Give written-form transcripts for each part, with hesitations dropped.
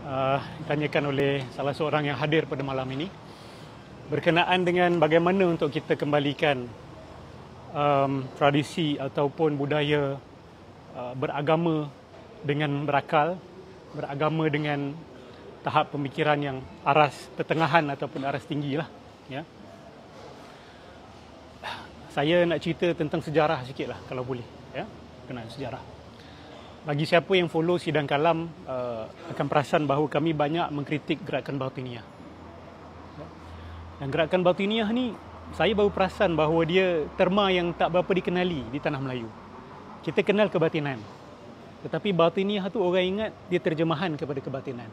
ditanyakan oleh salah seorang yang hadir pada malam ini berkenaan dengan bagaimana untuk kita kembalikan tradisi ataupun budaya beragama dengan berakal, beragama dengan tahap pemikiran yang aras pertengahan ataupun aras tinggi lah. Ya. Saya nak cerita tentang sejarah sikit lah kalau boleh. Ya. Kenal sejarah. Bagi siapa yang follow Sidang Kalam akan perasan bahawa kami banyak mengkritik gerakan Batiniah. Dan gerakan Batiniah ni saya baru perasan bahawa dia terma yang tak berapa dikenali di tanah Melayu. Kita kenal kebatinan. Tetapi Batiniah tu orang ingat dia terjemahan kepada kebatinan.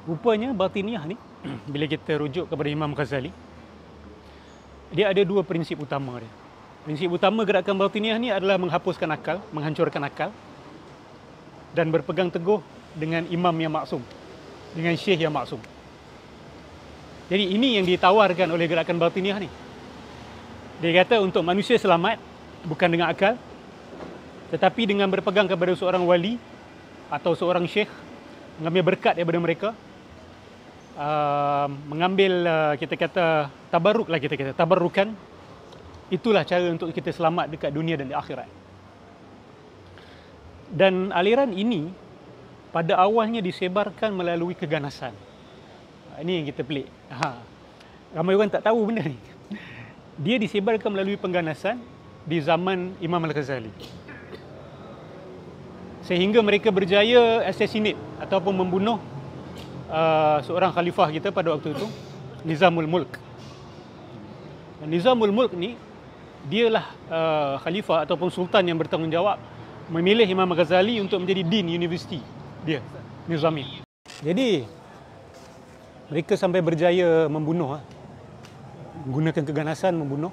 Rupanya Batiniah ni bila kita rujuk kepada Imam Ghazali, dia ada dua prinsip utama dia. Prinsip utama gerakan Batiniah ni adalah menghapuskan akal, menghancurkan akal dan berpegang teguh dengan imam yang maksum, dengan syekh yang maksum. Jadi ini yang ditawarkan oleh gerakan Batiniah ni. Dia kata untuk manusia selamat bukan dengan akal, tetapi dengan berpegang kepada seorang wali atau seorang syekh, mengambil berkat daripada mereka, mengambil kita kata tabarruk lah, kita kata tabarrukan. Itulah cara untuk kita selamat dekat dunia dan di akhirat. Dan aliran ini pada awalnya disebarkan melalui keganasan. Ini yang kita pelik. Ramai orang tak tahu benda ni. Dia disebarkan melalui pengganasan di zaman Imam Al-Ghazali. Sehingga mereka berjaya assassinate ataupun membunuh seorang khalifah kita pada waktu itu, Nizamul Mulk. Dan Nizamul Mulk ni dialah khalifah ataupun sultan yang bertanggungjawab memilih Imam Ghazali untuk menjadi Dean Universiti dia, Nizami. Jadi mereka sampai berjaya membunuh, menggunakan keganasan membunuh,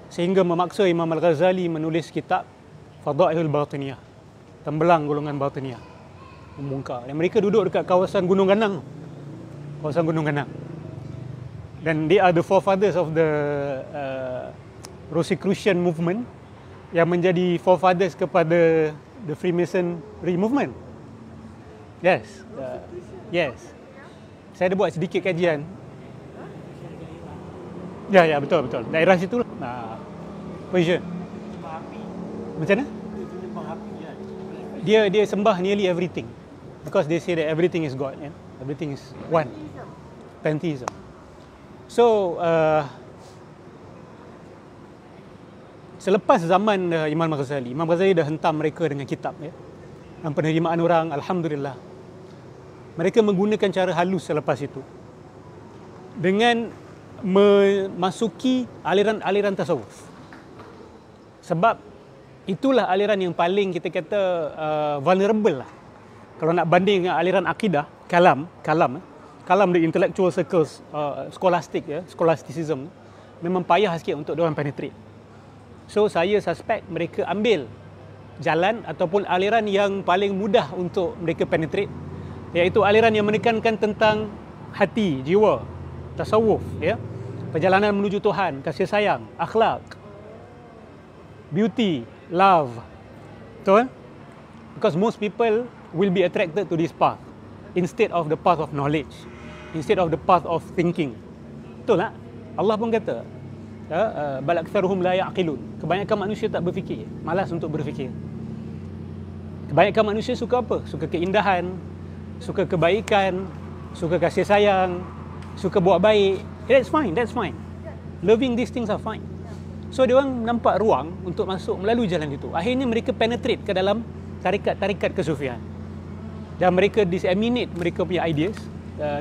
sehingga memaksa Imam Al-Ghazali menulis kitab Fadailul Batiniah, tembelang golongan Batiniah, membongkar. Dan mereka duduk dekat kawasan Gunung Ganang, kawasan Gunung Ganang. Dan they are the forefathers of the Rosicrucian movement, yang menjadi forefathers kepada the Freemasonry movement. Yes, yes. Saya ada buat sedikit kajian. Ya, betul. Daerah situ lah. Persian. Macam mana? Dia sembah nearly everything. Because they say that everything is God. Yeah? Everything is one. Pantheism. So, selepas zaman Imam Ghazali dah hentam mereka dengan kitab. Ya? Dan penerimaan orang, Alhamdulillah. Mereka menggunakan cara halus selepas itu dengan memasuki aliran-aliran tasawuf. Sebab itulah aliran yang paling kita kata vulnerable lah. Kalau nak banding dengan aliran akidah, kalam the intellectual circles, scholastic, ya, scholasticism, memang payah sikit untuk diorang penetrate. So saya suspect mereka ambil jalan ataupun aliran yang paling mudah untuk mereka penetrate, iaitu aliran yang menekankan tentang hati, jiwa, tasawuf, ya, perjalanan menuju Tuhan, kasih sayang, akhlak, beauty, love. Betul? Because most people will be attracted to this path instead of the path of knowledge, instead of the path of thinking. Betul tak? Allah pun kata, bal aktsaruhum la ya'qilun. Kebanyakan manusia tak berfikir, malas untuk berfikir. Kebanyakan manusia suka apa? Suka keindahan, suka kebaikan, suka kasih sayang, suka buat baik. That's fine. Loving these things are fine. So dia orang nampak ruang untuk masuk melalui jalan itu. Akhirnya mereka penetrate ke dalam tarikat-tarikat kesufian. Dan mereka disseminate mereka punya ideas,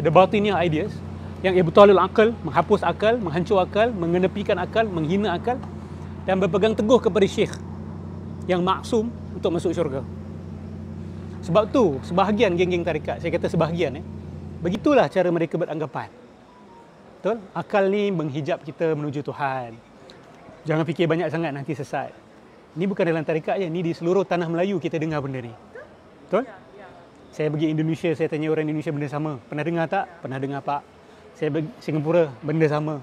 the Batiniah ideas, yang ibtalul akal, menghapus akal, menghancur akal, mengenepikan akal, menghina akal, dan berpegang teguh kepada syekh yang maksum untuk masuk syurga. Sebab tu sebahagian geng-geng tarikat, saya kata sebahagian, begitulah cara mereka beranggapan. Betul? Akal ni menghijab kita menuju Tuhan. Jangan fikir banyak sangat, nanti sesat. Ini bukan dalam tarikat je, ni di seluruh tanah Melayu kita dengar benda ni. Betul? Saya pergi Indonesia, saya tanya orang Indonesia benda sama. Pernah dengar tak? Pernah dengar, Pak. Saya pergi Singapura, benda sama.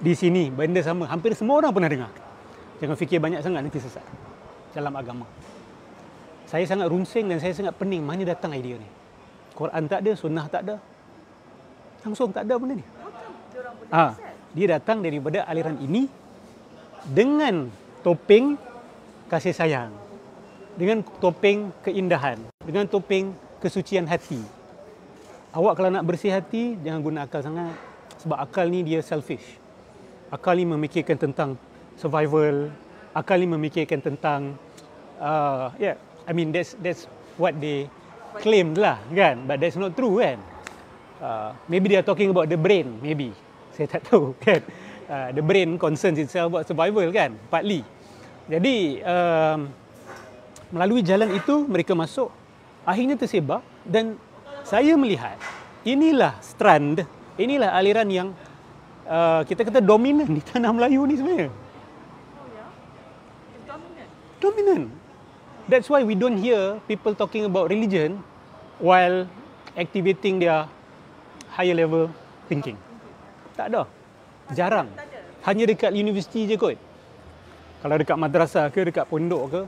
Di sini, benda sama. Hampir semua orang pernah dengar. Jangan fikir banyak sangat, nanti sesat dalam agama. Saya sangat runsing dan saya sangat pening mana datang idea ni. Quran tak ada, sunnah tak ada. Langsung tak ada benda ni. Diorang boleh accept. Dia datang daripada aliran ini dengan topeng kasih sayang, dengan topeng keindahan, dengan topeng kesucian hati. Awak kalau nak bersih hati, jangan guna akal sangat. Sebab akal ni dia selfish. Akal ni memikirkan tentang survival. Akal ni memikirkan tentang I mean that's what they claim lah kan, but that's not true kan. Maybe they are talking about the brain, maybe. Saya tak tahu kan. The brain concerns itself about survival kan, partly. Jadi melalui jalan itu mereka masuk, akhirnya tersebar, dan saya melihat inilah strand, inilah aliran yang kita kata dominan di tanah Melayu ni sebenarnya. Oh ya? Dominant. Dominant. That's why we don't hear people talking about religion while activating their higher level thinking. Tak ada. Jarang. Tak ada. Hanya dekat universiti je kot. Kalau dekat madrasah ke, dekat pondok ke.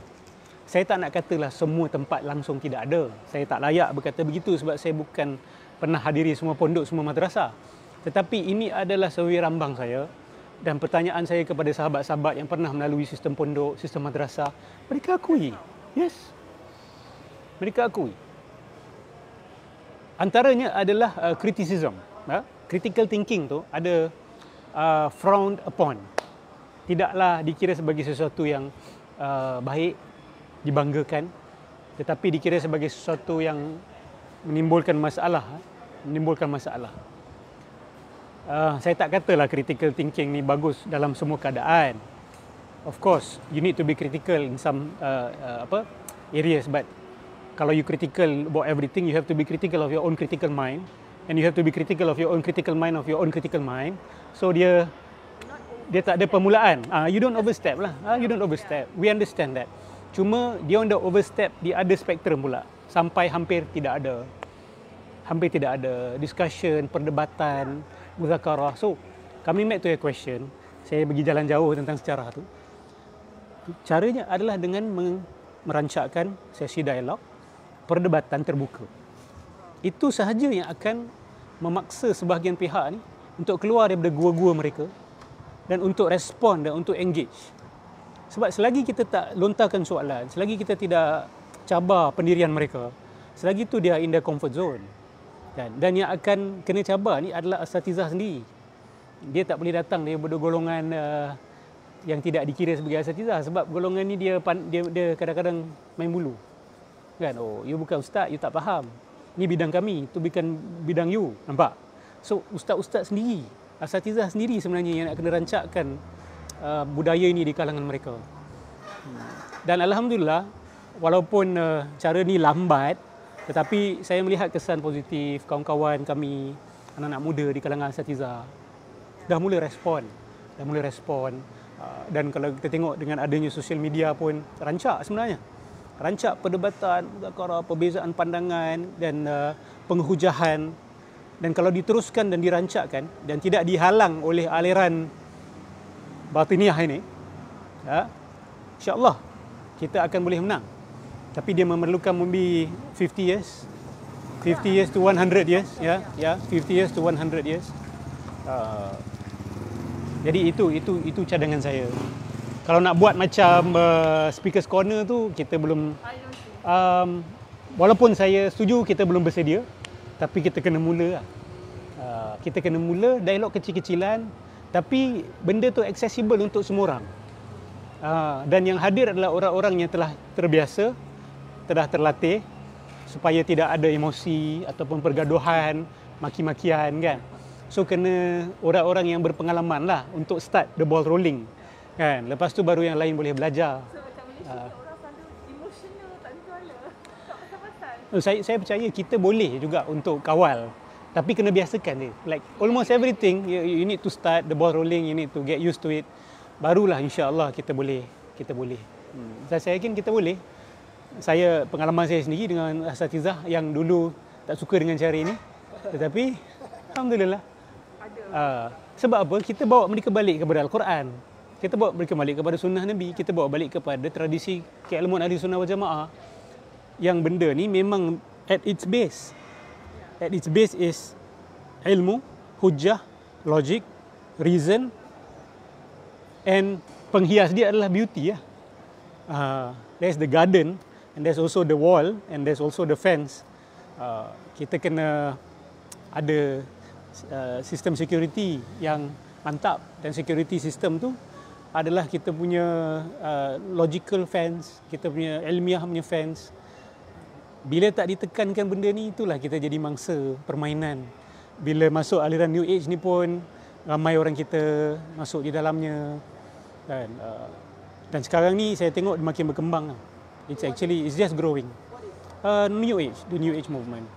Saya tak nak katalah semua tempat langsung tidak ada. Saya tak layak berkata begitu sebab saya bukan pernah hadiri semua pondok, semua madrasah. Tetapi ini adalah sewi rambang saya. Dan pertanyaan saya kepada sahabat-sahabat yang pernah melalui sistem pondok, sistem madrasah, mereka akui. Yes. Mereka akui. Antaranya adalah criticism. Critical thinking tu ada frowned upon. Tidaklah dikira sebagai sesuatu yang baik, dibanggakan, tetapi dikira sebagai sesuatu yang menimbulkan masalah. Saya tak katalah critical thinking ni bagus dalam semua keadaan. Of course, you need to be critical in some areas, but kalau you critical about everything, you have to be critical of your own critical mind, and you have to be critical of your own critical mind of your own critical mind. So dia tak ada permulaan. You don't overstep lah. You don't overstep. We understand that. Cuma dia on the overstep di ada spektrum pula. Sampai hampir tidak ada. Hampir tidak ada discussion, perdebatan, muzakarah. So, coming back to your question, saya pergi jalan jauh tentang sejarah tu. Caranya adalah dengan merancangkan sesi dialog, perdebatan terbuka. Itu sahaja yang akan memaksa sebahagian pihak ni untuk keluar daripada gua-gua mereka dan untuk respon dan untuk engage. Sebab selagi kita tak lontarkan soalan, selagi kita tidak cabar pendirian mereka, selagi itu dia in the comfort zone. Dan yang akan kena cabar ni adalah asatizah sendiri. Dia tak boleh datang daripada golongan yang tidak dikira sebagai asatizah, sebab golongan ni dia kadang-kadang main bulu. Kan? Oh, you bukan ustaz, you tak faham. Ni bidang kami, tu bukan bidang you. Nampak? So, ustaz-ustaz sendiri, asatizah sendiri sebenarnya yang nak kena rancakkan budaya ini di kalangan mereka. Dan alhamdulillah, walaupun cara ni lambat, tetapi saya melihat kesan positif kawan-kawan kami, anak-anak muda di kalangan asatizah dah mula respon. Dan kalau kita tengok dengan adanya sosial media pun rancak sebenarnya. Rancak perdebatan, muzakarah, perbezaan pandangan dan penghujahan. Dan kalau diteruskan dan dirancakkan dan tidak dihalang oleh aliran batiniah ini, insya-Allah kita akan boleh menang. Tapi dia memerlukan maybe 50 years to 100 years, 50 years to 100 years. Jadi itu cadangan saya. Kalau nak buat macam Speaker's Corner tu, kita belum, walaupun saya setuju kita belum bersedia, tapi kita kena mula lah. Kita kena mula dialog kecil-kecilan, tapi benda tu accessible untuk semua orang. Dan yang hadir adalah orang-orang yang telah terbiasa, telah terlatih, supaya tidak ada emosi ataupun pergaduhan, maki-makian kan. So kena orang-orang yang berpengalaman lah untuk start the ball rolling kan. Lepas tu baru yang lain boleh belajar. So macam Malaysia ni orang selalu emotional, tak ada tak pasal-pasal. Saya percaya kita boleh juga untuk kawal, tapi kena biasakan dia. Like almost everything you need to start the ball rolling, you need to get used to it. Barulah insya-Allah kita boleh. Saya yakin kita boleh. Saya pengalaman saya sendiri dengan asatizah yang dulu tak suka dengan cara ini, tetapi alhamdulillah. Sebab apa? Kita bawa mereka balik kepada Al-Quran. Kita bawa mereka balik kepada sunnah Nabi. Kita bawa balik kepada tradisi keilmuan ahli sunnah wal jamaah. Yang benda ni memang at its base at its base is ilmu, hujjah, logic, reason, and penghias dia adalah beauty. There's the garden, and there's also the wall, and there's also the fence. Kita kena ada sistem security yang mantap, dan security system tu adalah kita punya logical fence, kita punya ilmiah punya fence. Bila tak ditekankan benda ni, itulah kita jadi mangsa permainan. Bila masuk aliran New Age ni pun ramai orang kita masuk di dalamnya, kan. Dan sekarang ni saya tengok makin berkembang. It's just growing. New Age, the New Age movement.